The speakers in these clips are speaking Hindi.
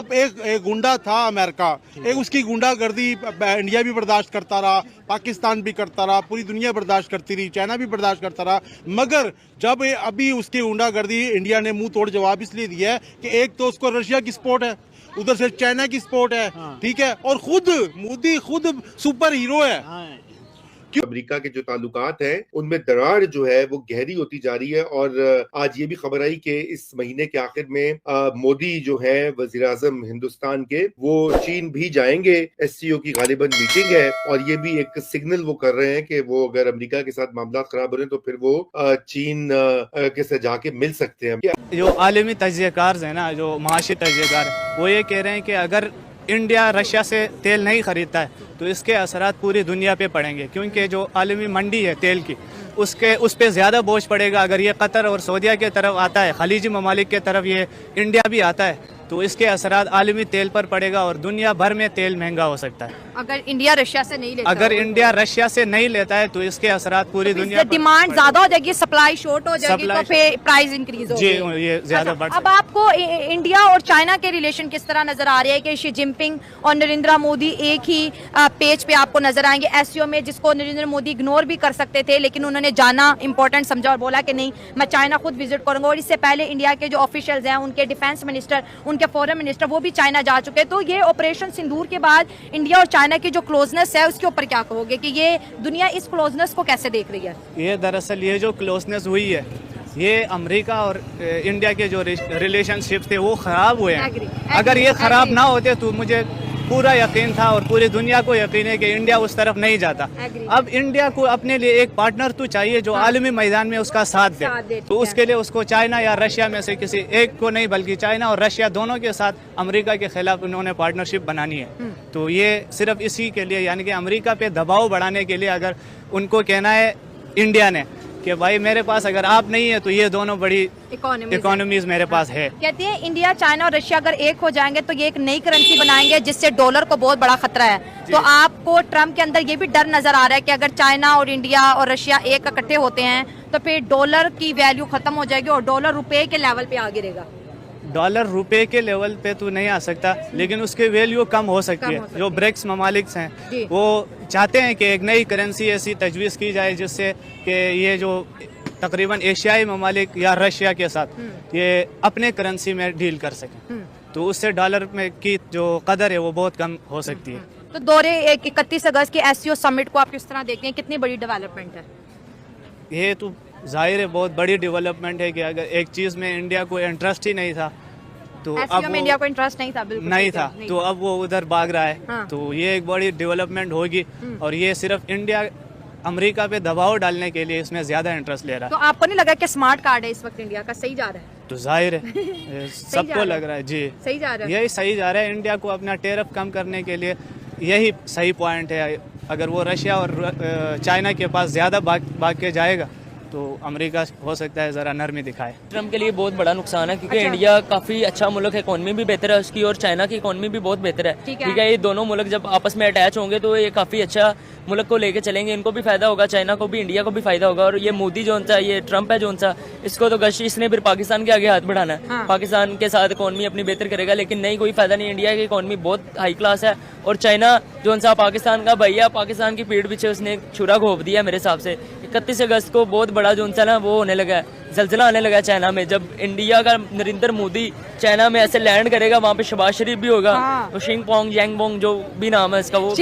अब एक गुंडा था अमेरिका, एक उसकी गुंडागर्दी इंडिया भी बर्दाश्त करता रहा, पाकिस्तान भी करता रहा, पूरी दुनिया बर्दाश्त करती रही, चाइना भी बर्दाश्त करता रहा। मगर जब अभी उसकी गुंडागर्दी इंडिया ने मुंह तोड़ जवाब इसलिए दिया है कि एक तो उसको रशिया की सपोर्ट है, उधर से चाइना की सपोर्ट है, ठीक है, और खुद मोदी खुद सुपर हीरो है। अमेरिका के जो ताल्लुकात हैं उनमें दरार जो है वो गहरी होती जा रही है। और आज ये भी खबर आई कि इस महीने के आखिर में मोदी जो है वजीर आजम हिंदुस्तान के, वो चीन भी जाएंगे। SCO की गालिबन मीटिंग है और ये भी एक सिग्नल वो कर रहे हैं कि वो अगर अमेरिका के साथ मामला खराब हो रहे हैं तो फिर वो चीन के साथ जाके मिल सकते हैं। जो आलमी तजज़ियाकार है ना, जो माशी तजज़ियाकार, वो ये कह रहे हैं कि अगर इंडिया रशिया से तेल नहीं खरीदता है तो इसके असरात पूरी दुनिया पे पड़ेंगे, क्योंकि जो आलमी मंडी है तेल की उस पर ज़्यादा बोझ पड़ेगा। अगर ये कतर और सऊदीया के तरफ आता है, खलीजी ममालिक के तरफ ये इंडिया भी आता है, तो इसके असरात आलमी तेल पर पड़ेगा और दुनिया भर में तेल महंगा हो सकता है। अगर इंडिया रशिया से नहीं लेता, अगर इंडिया रशिया से नहीं लेता है तो इसके असरात पूरी दुनिया पर, डिमांड ज्यादा हो जाएगी, सप्लाई शॉर्ट हो जाएगी, तो फिर प्राइस इंक्रीज होगी। जी, ये ज्यादा बढ़। अब आपको इंडिया और चाइना के रिलेशन किस तरह नजर आ रहे हैं कि शी जिनपिंग और नरेंद्र मोदी एक ही पेज पे आपको नजर आएंगे SCO में, जिसको नरेंद्र मोदी इग्नोर भी कर सकते थे, लेकिन उन्होंने जाना इंपॉर्टेंट समझा और बोला कि नहीं, मैं चाइना खुद विजिट करूंगा। और इससे पहले इंडिया के जो ऑफिशियल्स हैं, उनके डिफेंस मिनिस्टर, उनके फॉरेन मिनिस्टर, वो भी चाइना जा चुके हैं। तो ये ऑपरेशन सिंदूर के बाद इंडिया और चाइना की जो क्लोजनेस है उसके ऊपर क्या कहोगे कि ये दुनिया इस क्लोजनेस को कैसे देख रही है? ये दरअसल ये जो क्लोजनेस हुई है, ये अमेरिका और इंडिया के जो रिलेशनशिप थे वो खराब हुए हैं। अगर ये खराब ना होते तो मुझे पूरा यकीन था और पूरी दुनिया को यकीन है कि इंडिया उस तरफ नहीं जाता। अब इंडिया को अपने लिए एक पार्टनर तो चाहिए जो आलमी मैदान में उसका साथ दे, तो उसके लिए उसको चाइना या रशिया में से किसी एक को नहीं, बल्कि चाइना और रशिया दोनों के साथ अमेरिका के खिलाफ उन्होंने पार्टनरशिप बनानी है। तो ये सिर्फ इसी के लिए, यानी कि अमेरिका पे दबाव बढ़ाने के लिए अगर उनको कहना है इंडिया ने कि भाई मेरे पास अगर आप नहीं है तो ये दोनों बड़ी इकोनॉमीज मेरे पास है। कहते हैं इंडिया, चाइना और रशिया अगर एक हो जाएंगे तो ये एक नई करेंसी बनाएंगे जिससे डॉलर को बहुत बड़ा खतरा है। तो आपको ट्रम्प के अंदर ये भी डर नजर आ रहा है कि अगर चाइना और इंडिया और रशिया एक इकट्ठे होते हैं तो फिर डॉलर की वैल्यू खत्म हो जाएगी और डॉलर रुपए के लेवल पे आगे रहेगा। डॉलर रुपए के लेवल पे तो नहीं आ सकता, लेकिन उसकी वैल्यू कम हो सकती है। जो ब्रिक्स ममालिक हैं वो चाहते हैं कि एक नई करेंसी ऐसी तजवीज़ की जाए जिससे कि ये जो तकरीबन एशियाई ममालिक या रशिया के साथ ये अपने करेंसी में डील कर सकें, तो उससे डॉलर में की जो कदर है वो बहुत कम हो सकती है। तो दौरे 31 अगस्त के SCO समिट को आप किस तरह देखते हैं, कितनी बड़ी डेवलपमेंट है? ये तो जाहिर है बहुत बड़ी डेवलपमेंट है कि अगर एक चीज़ में इंडिया को इंटरेस्ट ही नहीं था तो अब में इंडिया को इंटरेस्ट नहीं था, बिल्कुल नहीं था, तो अब वो उधर भाग रहा है। हाँ। तो ये एक बड़ी डेवलपमेंट होगी और ये सिर्फ इंडिया अमेरिका पे दबाव डालने के लिए इसमें ज्यादा इंटरेस्ट ले रहा है। तो आपको नहीं लगा कि स्मार्ट कार्ड है इस वक्त इंडिया का सही जा रहा है? तो जाहिर है सबको लग रहा है जी, सही जा रहा है, यही सही जा रहा है। इंडिया को अपना टेरिफ कम करने के लिए यही सही पॉइंट है। अगर वो रशिया और चाइना के पास ज्यादा भाग के जाएगा तो अमेरिका हो सकता है ज़रा नरमी दिखाए। ट्रम्प के लिए बहुत बड़ा नुकसान है क्योंकि इंडिया काफ़ी अच्छा मुल्क है, इकोनॉमी भी बेहतर है उसकी, और चाइना की इकोनॉमी भी बहुत बेहतर है। ठीक है, ये दोनों मुल्क जब आपस में अटैच होंगे तो ये काफ़ी अच्छा मुल्क को लेके चलेंगे, इनको भी फायदा होगा, चाइना को भी, इंडिया को भी फायदा होगा। और ये मोदी जो सा, ये ट्रम्प है जो सा, इसको तो गश इसने फिर पाकिस्तान के आगे हाथ बढ़ाना है। पाकिस्तान के साथ इकोनॉमी अपनी बेहतर करेगा, लेकिन नहीं, कोई फायदा नहीं। इंडिया की इकोनॉमी बहुत हाई क्लास है और चाइना जो सा पाकिस्तान का भैया, पाकिस्तान की पीठ पीछे उसने छुरा घोप दिया मेरे हिसाब से। 31 अगस्त को बहुत बड़ा जो सा ना वो होने लगा है, जलजिला आने लगा चाइना में। जब इंडिया का नरेंद्र मोदी चाइना में ऐसे लैंड करेगा, वहाँ पे शहबाज शरीफ भी होगा, तो शिंग पोंग यांग बोंग जो भी नाम है इसका, वो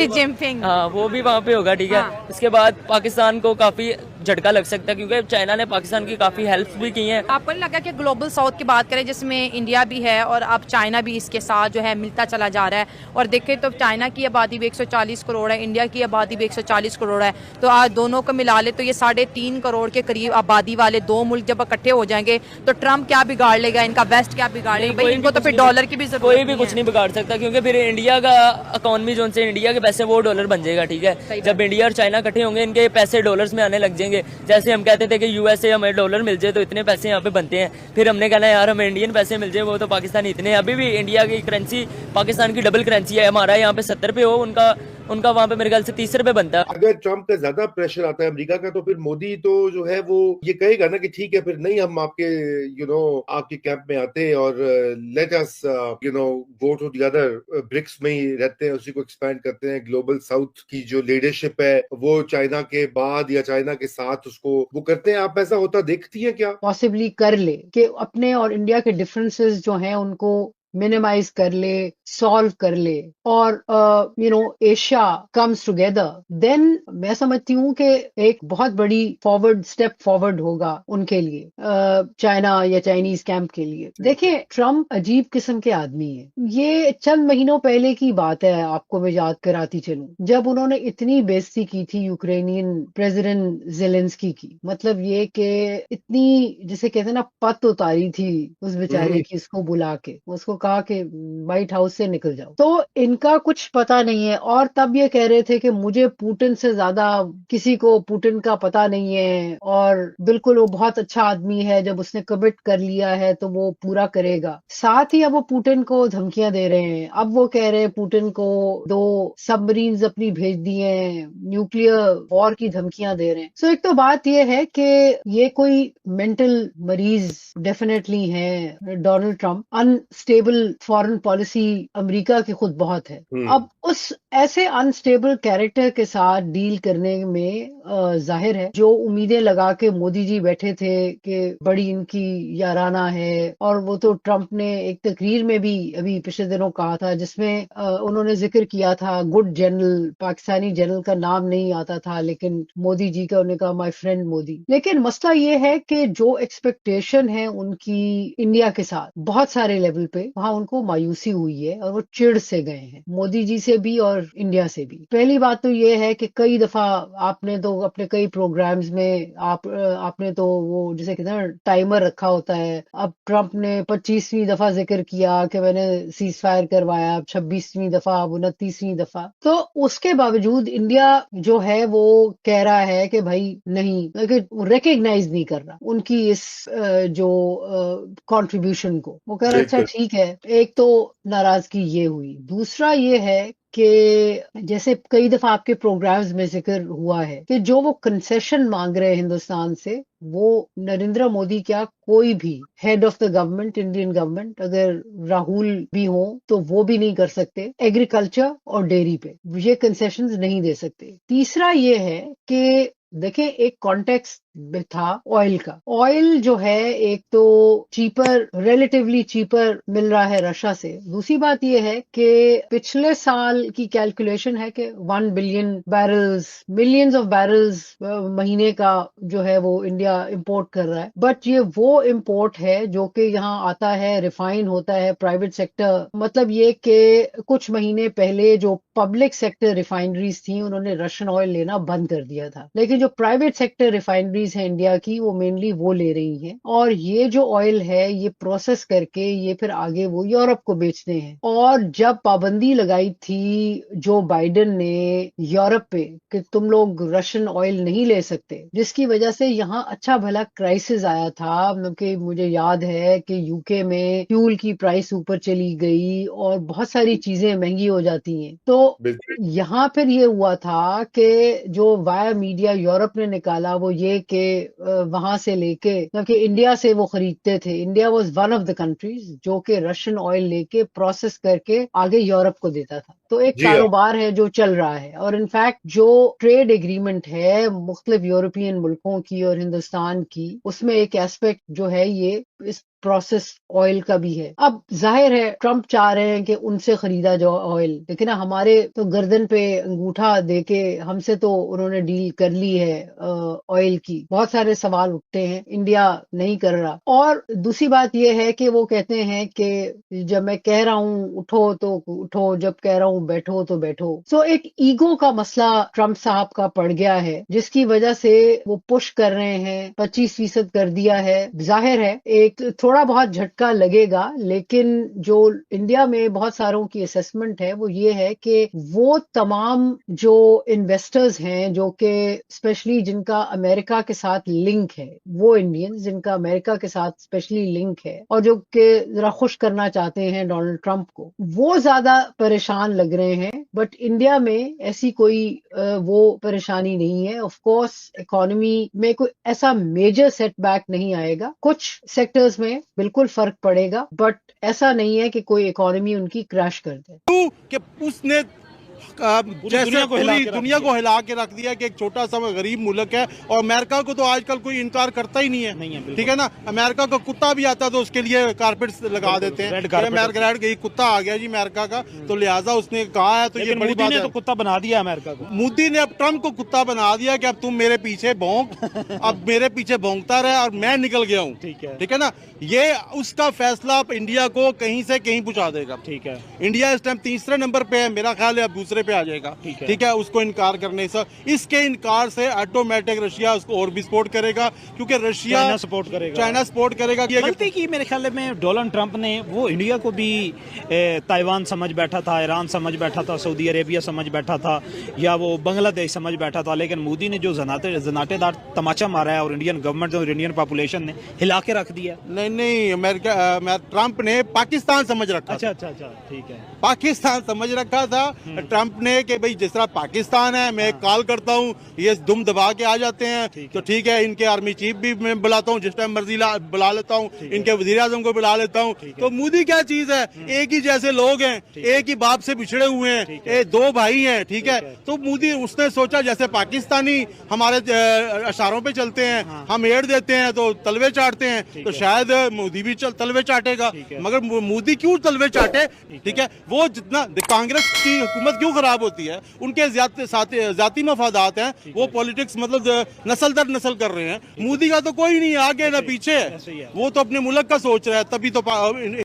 हाँ वो भी वहाँ पे होगा। ठीक है, इसके बाद पाकिस्तान को काफी झटका लग सकता है क्योंकि चाइना ने पाकिस्तान की काफी हेल्प भी की है। आपको नहीं लगा कि ग्लोबल साउथ की बात करें जिसमें इंडिया भी है और अब चाइना भी इसके साथ जो है मिलता चला जा रहा है, और देखें तो चाइना की आबादी भी 140 करोड़ है, इंडिया की आबादी भी 140 करोड़ है, तो आज दोनों को मिला ले तो ये 3.5 करोड़ के करीब आबादी वाले दो मुल्क जब इकट्ठे हो जाएंगे तो ट्रम्प क्या बिगाड़ लेगा, इनका वेस्ट क्या बिगाड़ लेगा? भाई इनको तो फिर डॉलर की भी जरूरत, कोई भी कुछ नहीं बिगाड़ सकता क्योंकि फिर इंडिया का इकोनॉमी जो से इंडिया के पैसे वो डॉलर बन जाएगा। ठीक है, जब इंडिया और चाइना इकट्ठे होंगे इनके पैसे डॉलर्स में आने लग जाएंगे। जैसे हम कहते थे कि यूएसए हमें डॉलर मिल जाए तो इतने पैसे यहाँ पे बनते हैं, फिर हमने कहना यार हमें इंडियन पैसे मिल जाए, वो तो पाकिस्तानी इतने। अभी भी इंडिया की करेंसी पाकिस्तान की डबल करेंसी है, हमारा यहाँ पे 70 पे हो, उनका उनका वहाँ पे मेरे ख्याल से 30 रुपए बनता है। अगर ट्रम्प का ज्यादा प्रेशर आता है अमेरिका का, तो फिर मोदी तो जो है वो ये कहेगा ना कि ठीक है, फिर नहीं हम आपके आपके कैंप में आते और let us go to the other bricks में ही रहते हैं, उसी को एक्सपैंड करते हैं। ग्लोबल साउथ की जो लीडरशिप है वो चाइना के बाद या चाइना के साथ उसको वो करते हैं। आप ऐसा होता देखती है क्या? पॉसिबली कर ले कि अपने और इंडिया के डिफरेंसेस जो हैं उनको मिनिमाइज कर ले, सॉल्व कर ले और एशिया कम्स टुगेदर, देन मैं समझती हूँ कि एक बहुत बड़ी स्टेप फॉरवर्ड होगा उनके लिए, चाइना या चाइनीज कैंप के लिए। देखिए, ट्रम्प अजीब किस्म के आदमी है। ये चंद महीनों पहले की बात है, आपको मैं याद कराती चलूं, जब उन्होंने इतनी बेइज्जती की थी यूक्रेनियन प्रेसिडेंट जेलेंस्की की। मतलब ये कि इतनी, जिसे कहते हैं ना, पत उतारी थी उस बेचारे की, उसको बुला के उसको कहा कि व्हाइट हाउस से निकल जाओ। तो इनका कुछ पता नहीं है। और तब ये कह रहे थे कि मुझे पुतिन से ज्यादा किसी को पुतिन का पता नहीं है, और बिल्कुल वो बहुत अच्छा आदमी है, जब उसने कमिट कर लिया है तो वो पूरा करेगा। साथ ही अब वो पुतिन को धमकियां दे रहे हैं। अब वो कह रहे हैं पुतिन को 2 सबमरीन्स अपनी भेज दिए हैं, न्यूक्लियर वॉर की धमकियां दे रहे हैं। सो एक तो बात ये है कि ये कोई मेंटल मरीज डेफिनेटली है Donald Trump. Unstable foreign policy America की खुद बहुत है। अब उस ऐसे अनस्टेबल कैरेक्टर के साथ डील करने में जाहिर है जो उम्मीदें लगा के मोदी जी बैठे थे कि बड़ी इनकी याराना है, और वो तो ट्रंप ने एक तकरीर में भी अभी पिछले दिनों कहा था, जिसमें उन्होंने जिक्र किया था गुड जनरल, पाकिस्तानी जनरल का नाम नहीं आता था, लेकिन मोदी जी का उन्होंने कहा माय फ्रेंड मोदी। लेकिन मसला ये है कि जो एक्सपेक्टेशन है उनकी इंडिया के साथ बहुत सारे लेवल पे, वहां उनको मायूसी हुई है और वो चिढ़ से गए हैं मोदी जी से भी और इंडिया से भी। पहली बात तो ये है कि कई दफा आपने तो अपने कई प्रोग्राम्स में आपने तो वो जिसे कहते हैं टाइमर रखा होता है। अब ट्रंप ने 25वीं दफा जिक्र किया कि मैंने सीज फायर करवाया, अब 26वीं दफा, अब 29वीं दफा। तो उसके बावजूद इंडिया जो है वो कह रहा है कि भाई नहीं, रिकग्नाइज नहीं कर रहा उनकी इस जो कंट्रीब्यूशन को। वो कह रहा अच्छा ठीक है। एक तो नाराजगी ये हुई। दूसरा ये है कि जैसे कई दफा आपके प्रोग्राम्स में जिक्र हुआ है कि जो वो कंसेशन मांग रहे हैं हिंदुस्तान से, वो नरेंद्र मोदी क्या कोई भी head of the government, Indian government, अगर राहुल भी हो तो वो भी नहीं कर सकते। एग्रीकल्चर और डेयरी पे ये कंसेशंस नहीं दे सकते। तीसरा ये है कि देखें, एक कॉन्टेक्स्ट था ऑयल का। ऑयल जो है एक तो चीपर, रिलेटिवली चीपर मिल रहा है रशिया से। दूसरी बात यह है कि पिछले साल की कैलकुलेशन है कि 1 billion barrels, millions of barrels महीने का जो है वो इंडिया इंपोर्ट कर रहा है। बट ये वो इंपोर्ट है जो कि यहाँ आता है, रिफाइन होता है प्राइवेट सेक्टर। मतलब ये कि कुछ महीने पहले जो पब्लिक सेक्टर रिफाइनरीज थी उन्होंने रशियन ऑयल लेना बंद कर दिया था, लेकिन जो प्राइवेट सेक्टर रिफाइनरीज है इंडिया की वो मेनली वो ले रही हैं। और ये जो ऑयल है ये प्रोसेस करके ये फिर आगे वो यूरोप को बेचते हैं। और जब पाबंदी लगाई थी जो बाइडेन ने यूरोप पे कि तुम लोग रशियन ऑयल नहीं ले सकते, जिसकी वजह से यहाँ अच्छा भला क्राइसिस आया था। क्योंकि मुझे याद है कि यूके में फ्यूल की प्राइस ऊपर चली गई और बहुत सारी चीजें महंगी हो जाती हैं। तो यहाँ फिर ये हुआ था कि जो वाया मीडिया यूरोप ने निकाला वो ये कि वहां से लेके, क्योंकि इंडिया से वो खरीदते थे, India was one of the countries जो कि रशियन ऑयल लेके प्रोसेस करके आगे यूरोप को देता था। तो एक कारोबार है जो चल रहा है। और इनफैक्ट जो ट्रेड एग्रीमेंट है मुख्तलिफ यूरोपियन मुल्कों की और हिंदुस्तान की, उसमें एक एस्पेक्ट जो है ये इस प्रोसेस ऑयल का भी है। अब जाहिर है ट्रंप चाह रहे हैं कि उनसे खरीदा जाए ऑयल, लेकिन हमारे तो गर्दन पे अंगूठा देके हमसे तो उन्होंने डील कर ली है ऑयल की। बहुत सारे सवाल उठते हैं, इंडिया नहीं कर रहा। और दूसरी बात यह है कि वो कहते हैं कि जब मैं कह रहा हूं उठो तो उठो, जब कह रहा हूं बैठो तो बैठो। सो एक ईगो का मसला ट्रंप साहब का पड़ गया है, जिसकी वजह से वो पुश कर रहे हैं। 25% कर दिया है। जाहिर है एक थोड़ा बहुत झटका लगेगा, लेकिन जो इंडिया में बहुत सारों की असेसमेंट है वो ये है कि वो तमाम जो इन्वेस्टर्स हैं जो कि स्पेशली जिनका अमेरिका के साथ लिंक है, वो इंडियंस जिनका अमेरिका के साथ स्पेशली लिंक है और जो कि जरा खुश करना चाहते हैं डोनाल्ड ट्रंप को, वो ज्यादा परेशान लग रहे हैं, बट इंडिया में ऐसी कोई वो परेशानी नहीं है। ऑफ कोर्स इकोनॉमी में कोई ऐसा मेजर सेटबैक नहीं आएगा, कुछ सेक्टर्स में बिल्कुल फर्क पड़ेगा, बट ऐसा नहीं है कि कोई इकोनॉमी उनकी क्रैश कर दे। कि उसने जैसे पूरी दुनिया को हिला के रख दिया कि एक छोटा सा गरीब मुल्क है, और अमेरिका को तो आजकल कोई इनकार करता ही नहीं है, ठीक है ना। अमेरिका का कुत्ता भी आता तो उसके लिए कारपेट लगा देते हैं, अमेरिका रेड कुत्ता आ गया जी अमेरिका का, तो लिहाजा उसने कहा है, तो ये बड़ी बात है। तो कुत्ता बना दिया अमेरिका को, मोदी ने अब ट्रम्प को कुत्ता बना दिया कि अब तुम मेरे पीछे भौंक, अब मेरे पीछे भौंकता रहे और मैं निकल गया हूँ, ठीक है ना। ये उसका फैसला इंडिया को कहीं से कहीं पहुंचा देगा, ठीक है। इंडिया इस टाइम तीसरे नंबर पे है, मेरा ख्याल है अब दूसरे पे आ जाएगा, ठीक है। उसको इनकार करने से, इसके इनकार से ऑटोमेटिक रशिया उसको और भी सपोर्ट करेगा, क्योंकि रशिया चाइना सपोर्ट करेगा। गलती की मेरे ख्याल में डोनाल्ड ट्रंप ने, वो इंडिया को भी ताइवान समझ बैठा था, ईरान समझ बैठा था, सऊदी अरेबिया समझ बैठा था, या वो बांग्लादेश समझ बैठा था, लेकिन मोदी ने जो जनाटेदार तमाचा मारा है और इंडियन गवर्नमेंट और इंडियन पॉपुलेशन ने हिला के रख दिया। नहीं अमेरिका ट्रंप ने पाकिस्तान समझ रखा। अच्छा, ठीक है, पाकिस्तान समझ रखा था ट्रंप ने कि भाई जिस तरह पाकिस्तान है, मैं कॉल करता हूँ, ये दुम दबा के आ जाते हैं, तो ठीक है, इनके आर्मी चीफ भी मैं बुलाता हूँ, जिस टाइम मर्जी बुला लेता हूँ, इनके वजीर आजम को बुला लेता हूँ। तो मोदी क्या चीज है, एक ही जैसे लोग हैं, एक ही बाप से बिछड़े हुए हैं, दो भाई हैं, ठीक है। तो मोदी उसने सोचा जैसे पाकिस्तानी हमारे इशारों पे चलते हैं, हम एड देते हैं तो तलवे चाटते हैं, तो शायद मोदी भी तलवे चाटेगा। मगर मोदी क्यों तलवे चाटे, ठीक है। वो जितना कांग्रेस की हुकूमत क्यों खराब होती है, उनके जाती मफादात हैं, वो पॉलिटिक्स मतलब नस्ल दर नस्ल कर रहे हैं। मोदी का तो कोई नहीं आगे ना पीछे, वो तो अपने मुल्क का सोच रहा है, तभी तो